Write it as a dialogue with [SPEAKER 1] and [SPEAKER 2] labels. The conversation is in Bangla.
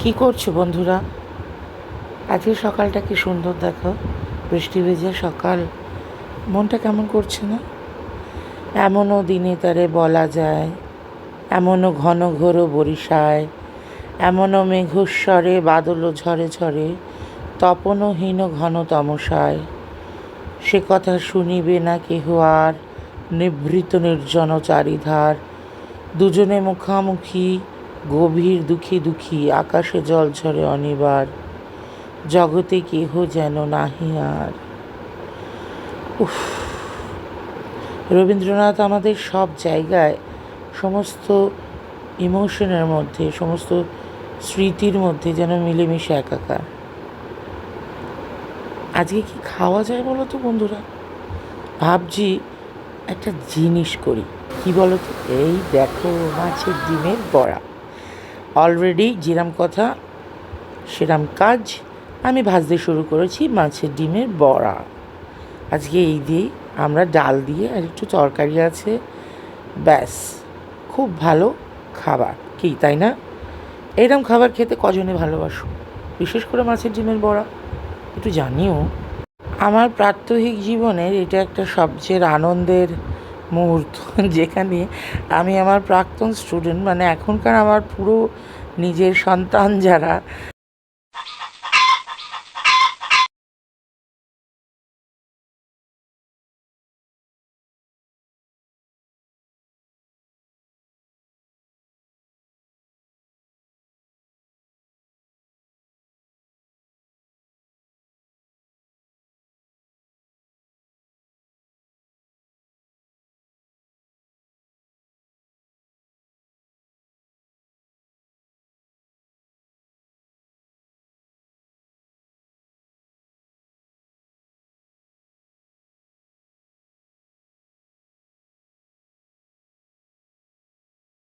[SPEAKER 1] কি করছো বন্ধুরা? আজকে সকালটা কি সুন্দর দেখো, বৃষ্টি ভেজা সকাল। মনটা কেমন করছে না? এমনও দিনে তারে বলা যায়, এমনও ঘন ঘোর বরিশায়, এমনও মেঘস্বরে বাদল ঝরে ঝরে, তপনহীন ঘন তমসায়। সে কথা শুনিবে না কেহ আর, নিভৃত নির্জন চারিধার। দুজনে মুখামুখি, গভীর দুঃখী দুঃখী, আকাশে জল ঝরে অনিবার, জগতে কেহ যেন নাহি আর। উফ! রবীন্দ্রনাথ আমাদের সব জায়গায়, সমস্ত ইমোশনের মধ্যে, সমস্ত স্মৃতির মধ্যে যেন মিলেমিশে একাকার। আজকে কি খাওয়া যায় বলো তো বন্ধুরা? ভাবছি একটা জিনিস করি। কি বলো তো? এই দেখো, মাছের ডিমের বড়া। অলরেডি যেরম কথা সেরম কাজ। আমি ভাজতে শুরু করেছি মাছের ডিমের বড়া। আজকে এই দিয়েই আমরা ডাল দিয়ে আর একটু তরকারি আছে, ব্যাস, খুব ভালো খাবার, কি তাই না? এরম খাবার খেতে কজনে ভালোবাসো? বিশেষ করে মাছের ডিমের বড়া একটু জানিও। আমার প্রাত্যহিক জীবনের এটা একটা সবচেয়ে আনন্দের মুহূর্ত যেখানে আমি আমার প্রাক্তন স্টুডেন্ট, মানে এখনকার আমার পুরো নিজের সন্তান যারা